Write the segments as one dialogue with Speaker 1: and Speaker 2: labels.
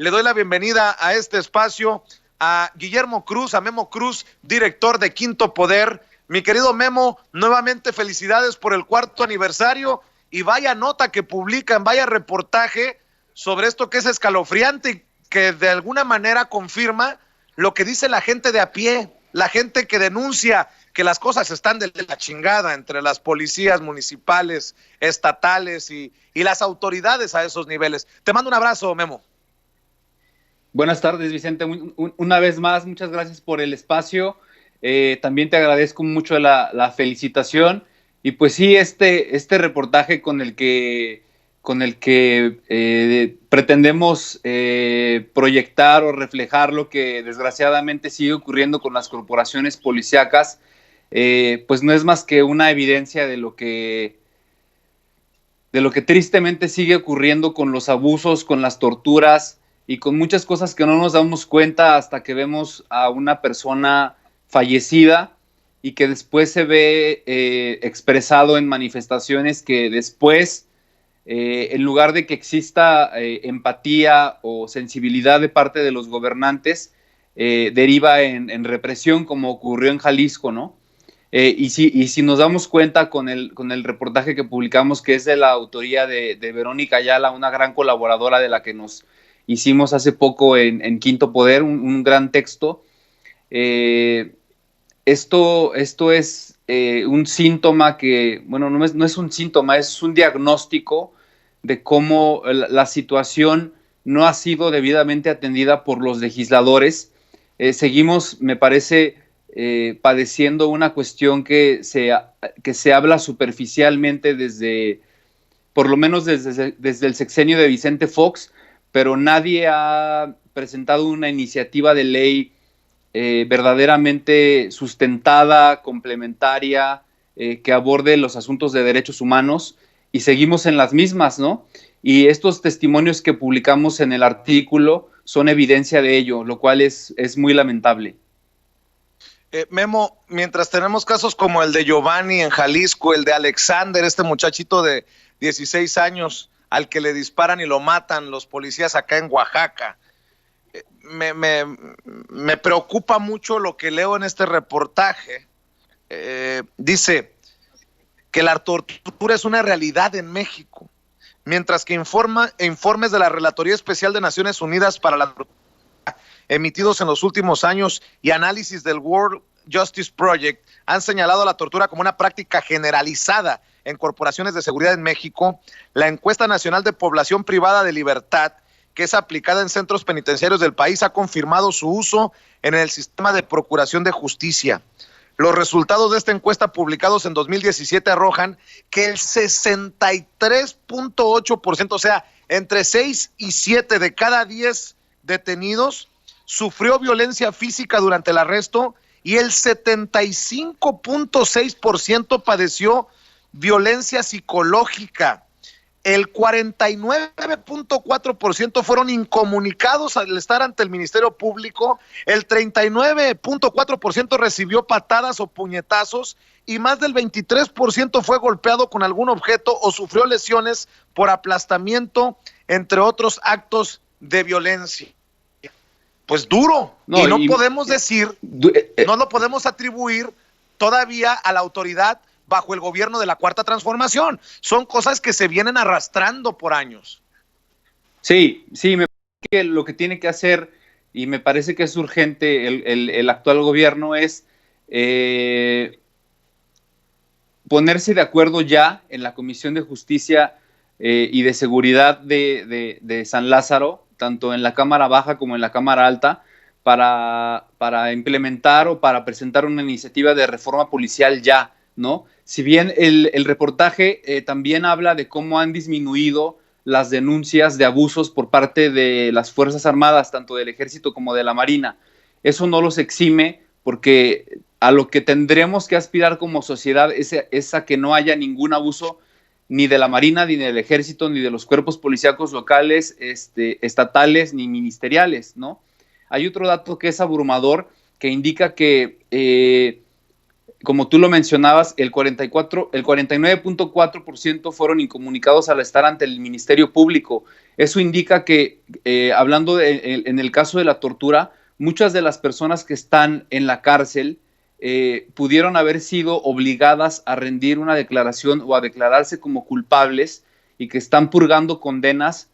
Speaker 1: le doy la bienvenida a este espacio a Guillermo Cruz, a Memo Cruz, director de Quinto Poder. Mi querido Memo, nuevamente felicidades por el 4º aniversario y vaya nota que publican, vaya reportaje sobre esto que es escalofriante y que de alguna manera confirma lo que dice la gente de a pie, la gente que denuncia que las cosas están de la chingada entre las policías municipales, estatales y las autoridades a esos niveles. Te mando un abrazo, Memo.
Speaker 2: Buenas tardes, Vicente. Una vez más, muchas gracias por el espacio. También te agradezco mucho la felicitación. Y pues sí, este reportaje con el que pretendemos proyectar o reflejar lo que desgraciadamente sigue ocurriendo con las corporaciones policíacas, pues no es más que una evidencia de lo que tristemente sigue ocurriendo con los abusos, con las torturas y con muchas cosas que no nos damos cuenta hasta que vemos a una persona fallecida y que después se ve expresado en manifestaciones que después, en lugar de que exista empatía o sensibilidad de parte de los gobernantes, deriva en represión, como ocurrió en Jalisco, ¿no? Y si nos damos cuenta con el reportaje que publicamos, que es de la autoría de Verónica Ayala, una gran colaboradora de la que nos hicimos hace poco en Quinto Poder, un gran texto. Esto es un síntoma que, bueno, no es un síntoma, es un diagnóstico de cómo la situación no ha sido debidamente atendida por los legisladores. Seguimos, me parece, padeciendo una cuestión que se habla superficialmente por lo menos desde el sexenio de Vicente Fox, pero nadie ha presentado una iniciativa de ley verdaderamente sustentada, complementaria, que aborde los asuntos de derechos humanos, y seguimos en las mismas, ¿no? Y estos testimonios que publicamos en el artículo son evidencia de ello, lo cual es muy lamentable.
Speaker 1: Memo, mientras tenemos casos como el de Giovanni en Jalisco, el de Alexander, este muchachito de 16 años al que le disparan y lo matan los policías acá en Oaxaca, me preocupa mucho lo que leo en este reportaje. Dice que la tortura es una realidad en México, mientras que informes de la Relatoría Especial de Naciones Unidas para la Tortura emitidos en los últimos años y análisis del World Justice Project han señalado a la tortura como una práctica generalizada en corporaciones de seguridad en México. La encuesta nacional de población privada de libertad, que es aplicada en centros penitenciarios del país, ha confirmado su uso en el sistema de procuración de justicia. Los resultados de esta encuesta publicados en 2017 arrojan que el 63.8%, o sea, entre 6 y 7 de cada 10 detenidos, sufrió violencia física durante el arresto y el 75.6% padeció violencia psicológica. El 49.4% fueron incomunicados al estar ante el Ministerio Público, el 39.4% recibió patadas o puñetazos y más del 23% fue golpeado con algún objeto o sufrió lesiones por aplastamiento, entre otros actos de violencia. Pues duro, no podemos decir, no lo podemos atribuir todavía a la autoridad bajo el gobierno de la Cuarta Transformación. Son cosas que se vienen arrastrando por años.
Speaker 2: Sí, me parece que lo que tiene que hacer, y me parece que es urgente el actual gobierno, es ponerse de acuerdo ya en la Comisión de Justicia y de Seguridad de San Lázaro, tanto en la Cámara Baja como en la Cámara Alta, para implementar o para presentar una iniciativa de reforma policial ya, ¿no? Si bien el reportaje también habla de cómo han disminuido las denuncias de abusos por parte de las Fuerzas Armadas, tanto del Ejército como de la Marina, eso no los exime, porque a lo que tendremos que aspirar como sociedad es a que no haya ningún abuso ni de la Marina, ni del Ejército, ni de los cuerpos policíacos locales, estatales, ni ministeriales, ¿no? Hay otro dato que es abrumador, que indica que como tú lo mencionabas, el 49.4% fueron incomunicados al estar ante el Ministerio Público. Eso indica que, hablando en el caso de la tortura, muchas de las personas que están en la cárcel pudieron haber sido obligadas a rendir una declaración o a declararse como culpables y que están purgando condenas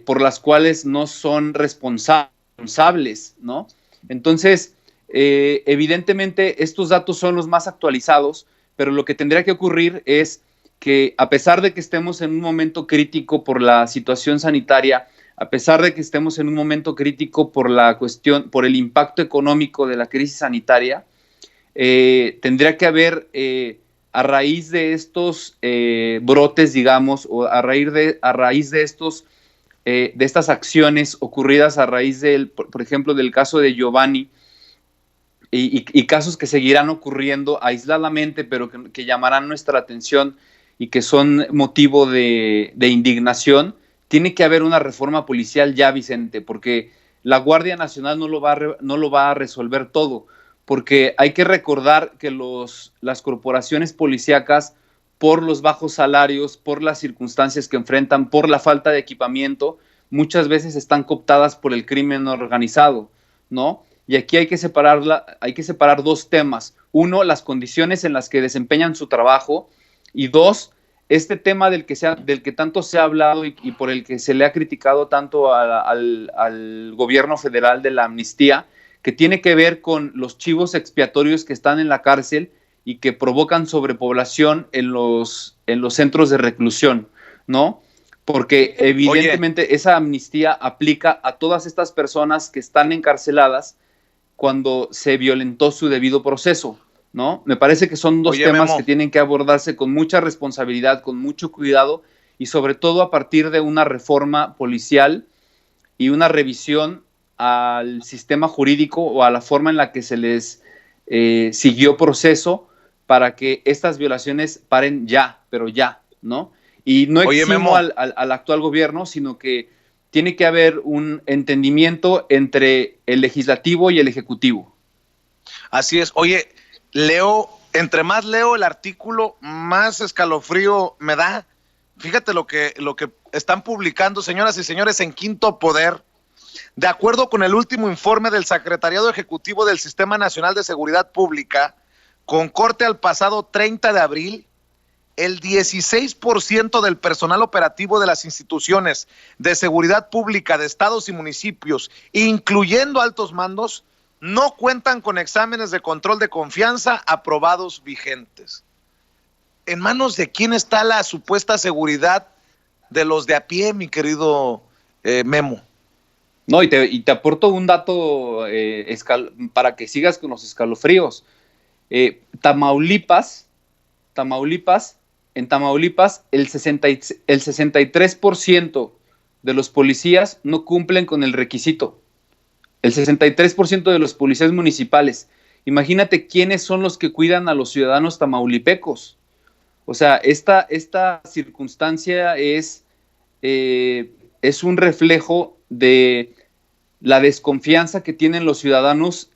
Speaker 2: por las cuales no son responsables, ¿no? Entonces, evidentemente estos datos son los más actualizados, pero lo que tendría que ocurrir es que, a pesar de que estemos en un momento crítico por la situación sanitaria, a pesar de que estemos en un momento crítico por la cuestión, por el impacto económico de la crisis sanitaria, tendría que haber, a raíz de estos brotes, digamos, o a raíz de estas acciones ocurridas a raíz del, por ejemplo, del caso de Giovanni, y casos que seguirán ocurriendo aisladamente, pero que llamarán nuestra atención y que son motivo de indignación. Tiene que haber una reforma policial ya, Vicente, porque la Guardia Nacional no lo va a resolver todo, porque hay que recordar que las corporaciones policíacas, por los bajos salarios, por las circunstancias que enfrentan, por la falta de equipamiento, muchas veces están cooptadas por el crimen organizado, ¿no? Y aquí hay que separar dos temas. Uno, las condiciones en las que desempeñan su trabajo, y dos, este tema del que tanto se ha hablado y por el que se le ha criticado tanto al gobierno federal de la amnistía, que tiene que ver con los chivos expiatorios que están en la cárcel y que provocan sobrepoblación en los centros de reclusión, ¿no? Porque evidentemente esa amnistía aplica a todas estas personas que están encarceladas cuando se violentó su debido proceso, ¿no? Me parece que son dos temas Memo, que tienen que abordarse con mucha responsabilidad, con mucho cuidado, y sobre todo a partir de una reforma policial y una revisión al sistema jurídico o a la forma en la que se les siguió proceso para que estas violaciones paren ya, pero ya, ¿no? Y no eximo al actual gobierno, sino que tiene que haber un entendimiento entre el legislativo y el ejecutivo.
Speaker 1: Así es. Oye, entre más leo el artículo, más escalofrío me da. Fíjate lo que están publicando, señoras y señores, en Quinto Poder. De acuerdo con el último informe del Secretariado Ejecutivo del Sistema Nacional de Seguridad Pública, con corte al pasado 30 de abril, el 16% del personal operativo de las instituciones de seguridad pública de estados y municipios, incluyendo altos mandos, no cuentan con exámenes de control de confianza aprobados vigentes. ¿En manos de quién está la supuesta seguridad de los de a pie, mi querido Memo?
Speaker 2: No, y te aporto un dato para que sigas con los escalofríos. Tamaulipas, en Tamaulipas, el 63% de los policías no cumplen con el requisito. El 63% de los policías municipales. Imagínate quiénes son los que cuidan a los ciudadanos tamaulipecos. O sea, esta circunstancia es un reflejo de la desconfianza que tienen los ciudadanos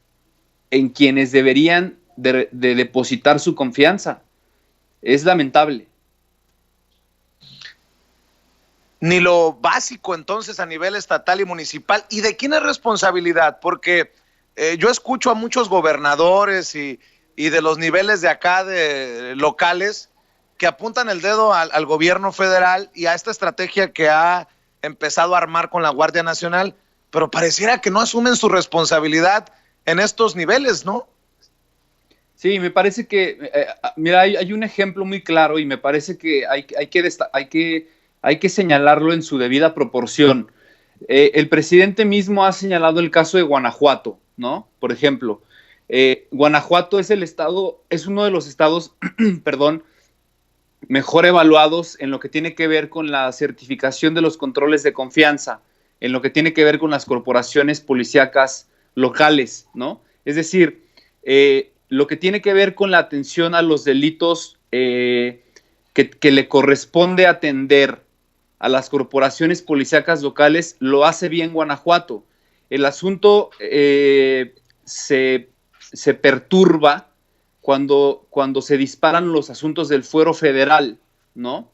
Speaker 2: en quienes deberían de depositar su confianza. Es lamentable.
Speaker 1: Ni lo básico entonces a nivel estatal y municipal. ¿Y de quién es responsabilidad? Porque yo escucho a muchos gobernadores y de los niveles de acá, de locales, que apuntan el dedo al gobierno federal y a esta estrategia que ha empezado a armar con la Guardia Nacional, pero pareciera que no asumen su responsabilidad en estos niveles, ¿no?
Speaker 2: Sí, me parece que, mira, hay un ejemplo muy claro y me parece que hay que señalarlo en su debida proporción. El presidente mismo ha señalado el caso de Guanajuato, ¿no? Por ejemplo, Guanajuato es uno de los estados, perdón, mejor evaluados en lo que tiene que ver con la certificación de los controles de confianza, en lo que tiene que ver con las corporaciones policíacas locales, ¿no? Es decir, lo que tiene que ver con la atención a los delitos que le corresponde atender a las corporaciones policíacas locales, lo hace bien Guanajuato. El asunto se perturba cuando se disparan los asuntos del fuero federal, ¿no?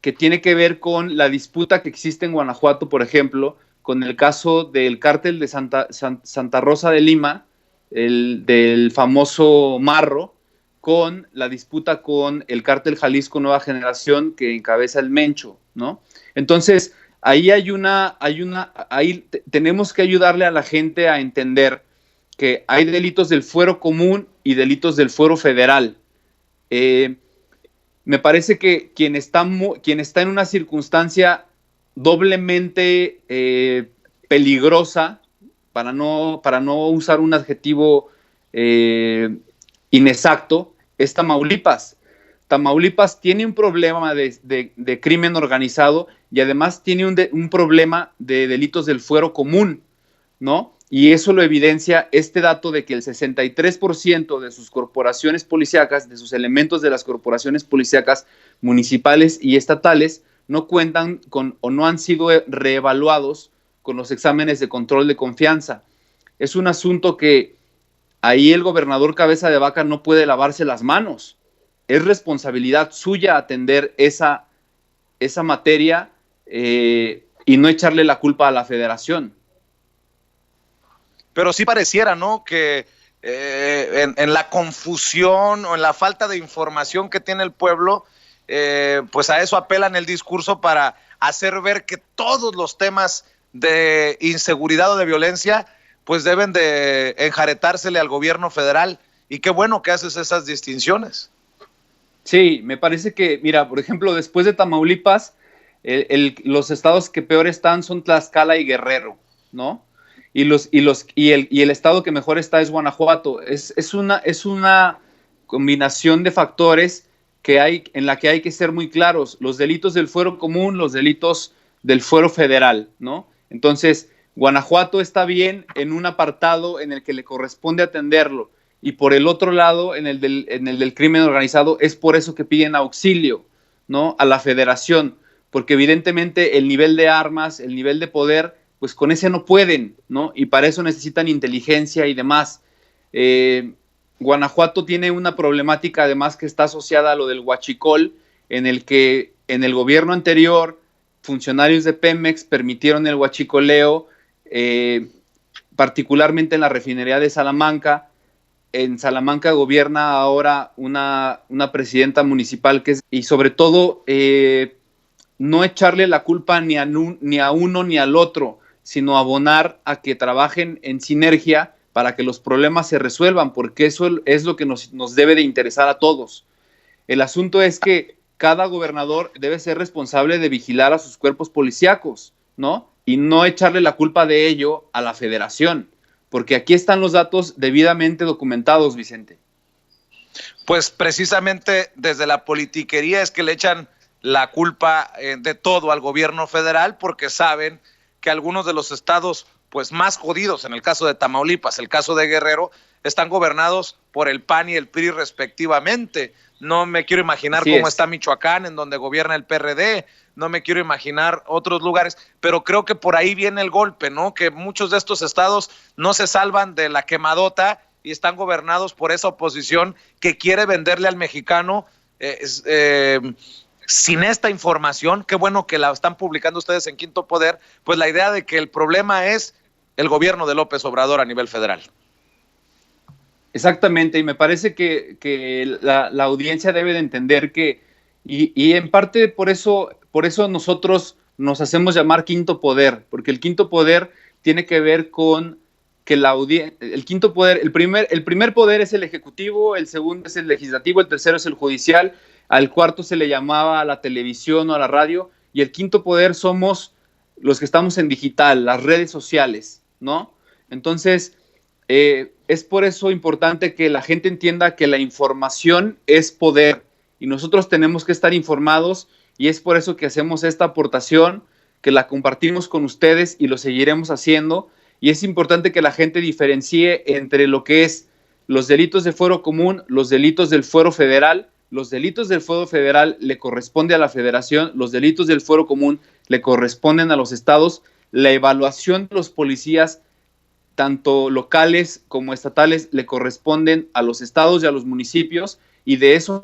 Speaker 2: Que tiene que ver con la disputa que existe en Guanajuato, por ejemplo, con el caso del cártel de Santa Rosa de Lima, del famoso Marro, con la disputa con el cártel Jalisco Nueva Generación que encabeza el Mencho, ¿no? Entonces, ahí tenemos que ayudarle a la gente a entender que hay delitos del fuero común y delitos del fuero federal. Me parece que quien está en una circunstancia doblemente peligrosa, para no usar un adjetivo inexacto, es Tamaulipas. Tamaulipas tiene un problema de crimen organizado y además tiene un problema de delitos del fuero común, ¿no? Y eso lo evidencia este dato de que el 63% de sus corporaciones policíacas, de sus elementos de las corporaciones policíacas municipales y estatales, no cuentan con o no han sido reevaluados con los exámenes de control de confianza. Es un asunto que ahí el gobernador Cabeza de Vaca no puede lavarse las manos. Es responsabilidad suya atender esa materia y no echarle la culpa a la federación.
Speaker 1: Pero sí pareciera, ¿no?, que en la confusión o en la falta de información que tiene el pueblo, pues a eso apelan el discurso para hacer ver que todos los temas de inseguridad o de violencia pues deben de enjaretársele al gobierno federal. Y qué bueno que haces esas distinciones.
Speaker 2: Sí, me parece que, mira, por ejemplo, después de Tamaulipas, los estados que peor están son Tlaxcala y Guerrero, ¿no? Y el estado que mejor está es Guanajuato. Es una combinación de factores en la que hay que ser muy claros. Los delitos del fuero común, los delitos del fuero federal, ¿no? Entonces, Guanajuato está bien en un apartado en el que le corresponde atenderlo. Y por el otro lado, en el del crimen organizado, es por eso que piden auxilio, ¿no?, a la federación, porque evidentemente el nivel de armas, el nivel de poder, pues con ese no pueden, ¿no? Y para eso necesitan inteligencia y demás. Guanajuato tiene una problemática además que está asociada a lo del huachicol, en el que en el gobierno anterior funcionarios de Pemex permitieron el huachicoleo, particularmente en la refinería de Salamanca. En Salamanca gobierna ahora una presidenta municipal y sobre todo no echarle la culpa ni a uno ni al otro, sino abonar a que trabajen en sinergia para que los problemas se resuelvan, porque eso es lo que nos debe de interesar a todos. El asunto es que cada gobernador debe ser responsable de vigilar a sus cuerpos policíacos, ¿no? Y no echarle la culpa de ello a la federación, porque aquí están los datos debidamente documentados, Vicente.
Speaker 1: Pues precisamente desde la politiquería es que le echan la culpa de todo al gobierno federal, porque saben que algunos de los estados pues más jodidos, en el caso de Tamaulipas, el caso de Guerrero, están gobernados por el PAN y el PRI respectivamente. No me quiero imaginar cómo está Michoacán, en donde gobierna el PRD, no me quiero imaginar otros lugares, pero creo que por ahí viene el golpe, ¿no? Que muchos de estos estados no se salvan de la quemadota y están gobernados por esa oposición que quiere venderle al mexicano sin esta información. Qué bueno que la están publicando ustedes en Quinto Poder, pues la idea de que el problema es el gobierno de López Obrador a nivel federal.
Speaker 2: Exactamente, y me parece que la audiencia debe de entender que, y en parte por eso nosotros nos hacemos llamar Quinto Poder, porque el Quinto Poder tiene que ver con que el Quinto Poder, el primer poder es el ejecutivo, el segundo es el legislativo, el tercero es el judicial, al cuarto se le llamaba a la televisión o a la radio, y el quinto poder somos los que estamos en digital, las redes sociales, ¿no? Entonces, es por eso importante que la gente entienda que la información es poder y nosotros tenemos que estar informados, y es por eso que hacemos esta aportación, que la compartimos con ustedes y lo seguiremos haciendo. Y es importante que la gente diferencie entre lo que es los delitos de fuero común, los delitos del fuero federal. Los delitos del fuero federal le corresponde a la federación, los delitos del fuero común le corresponden a los estados. La evaluación de los policías tanto locales como estatales, le corresponden a los estados y a los municipios, y de eso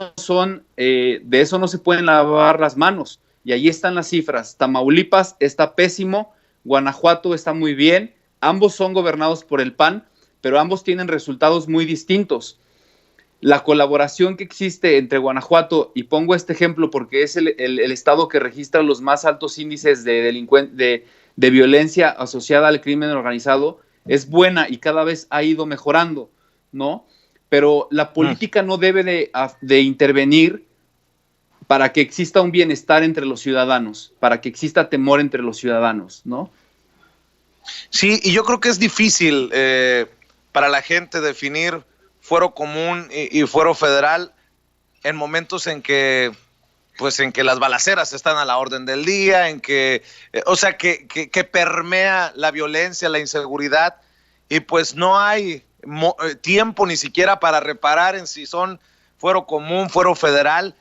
Speaker 2: no se pueden lavar las manos. Y ahí están las cifras. Tamaulipas está pésimo, Guanajuato está muy bien, ambos son gobernados por el PAN, pero ambos tienen resultados muy distintos. La colaboración que existe entre Guanajuato, y pongo este ejemplo porque es el estado que registra los más altos índices de violencia asociada al crimen organizado, es buena y cada vez ha ido mejorando, ¿no? Pero la política no debe de intervenir para que exista un bienestar entre los ciudadanos, para que exista temor entre los ciudadanos, ¿no?
Speaker 1: Sí, y yo creo que es difícil para la gente definir fuero común y fuero federal en momentos en que las balaceras están a la orden del día, en que, que permea la violencia, la inseguridad, y pues no hay tiempo ni siquiera para reparar en si son fuero común, fuero federal.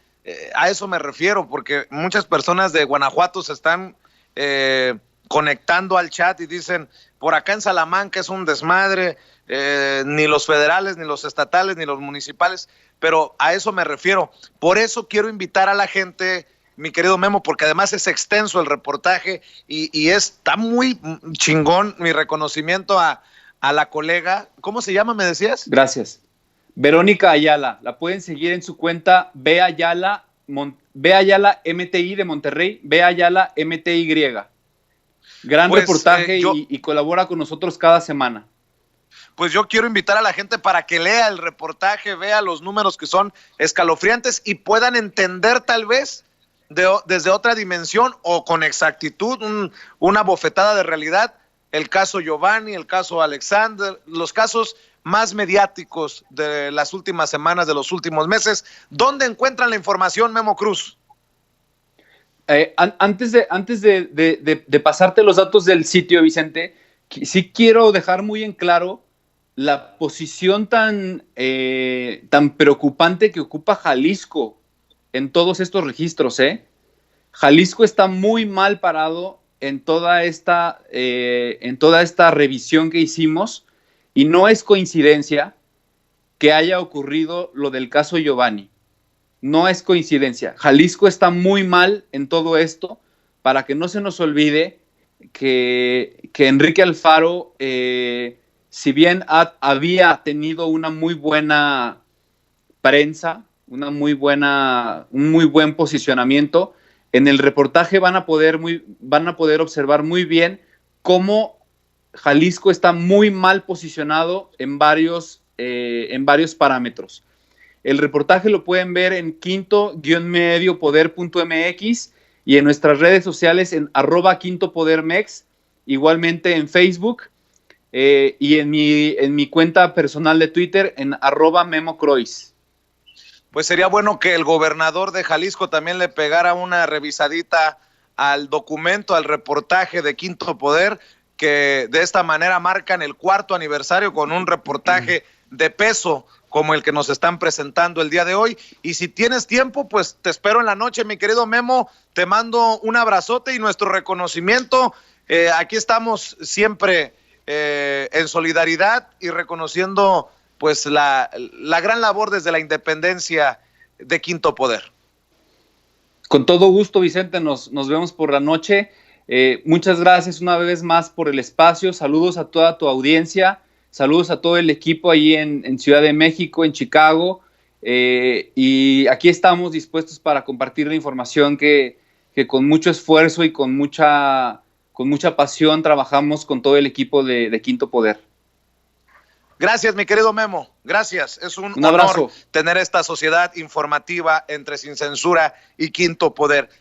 Speaker 1: A eso me refiero, porque muchas personas de Guanajuato se están conectando al chat y dicen, por acá en Salamanca es un desmadre, ni los federales, ni los estatales, ni los municipales, pero a eso me refiero. Por eso quiero invitar a la gente, mi querido Memo, porque además es extenso el reportaje y está muy chingón. Mi reconocimiento a la colega. ¿Cómo se llama, me decías?
Speaker 2: Gracias. Verónica Ayala. La pueden seguir en su cuenta B Ayala MTI de Monterrey, B Ayala MTY. Gran reportaje y colabora con nosotros cada semana.
Speaker 1: Pues yo quiero invitar a la gente para que lea el reportaje, vea los números que son escalofriantes y puedan entender tal vez desde otra dimensión o con exactitud una bofetada de realidad el caso Giovanni, el caso Alexander, los casos más mediáticos de las últimas semanas, de los últimos meses. ¿Dónde encuentran la información, Memo Cruz?
Speaker 2: Antes de pasarte los datos del sitio, Vicente, sí quiero dejar muy en claro la posición tan preocupante que ocupa Jalisco en todos estos registros. Jalisco está muy mal parado en toda esta revisión que hicimos, y no es coincidencia que haya ocurrido lo del caso Giovanni. No es coincidencia. Jalisco está muy mal en todo esto, para que no se nos olvide que Enrique Alfaro, si bien había tenido una muy buena prensa, un muy buen posicionamiento, en el reportaje van a poder observar muy bien cómo Jalisco está muy mal posicionado en varios parámetros. El reportaje lo pueden ver en quinto-mediopoder.mx y en nuestras redes sociales en @quintopodermex, igualmente en Facebook, y en mi cuenta personal de Twitter en @memocrois.
Speaker 1: Pues sería bueno que el gobernador de Jalisco también le pegara una revisadita al documento, al reportaje de Quinto Poder, que de esta manera marcan el 4º aniversario con un reportaje de peso como el que nos están presentando el día de hoy. Y si tienes tiempo, pues te espero en la noche, mi querido Memo. Te mando un abrazote y nuestro reconocimiento. Aquí estamos siempre en solidaridad y reconociendo pues la gran labor desde la independencia de Quinto Poder.
Speaker 2: Con todo gusto, Vicente, nos vemos por la noche. Muchas gracias una vez más por el espacio. Saludos a toda tu audiencia, saludos a todo el equipo ahí en Ciudad de México, en Chicago, y aquí estamos dispuestos para compartir la información que con mucho esfuerzo y con mucha pasión trabajamos con todo el equipo de Quinto Poder.
Speaker 1: Gracias, mi querido Memo. Gracias. Es un honor tener esta sociedad informativa entre Sin Censura y Quinto Poder.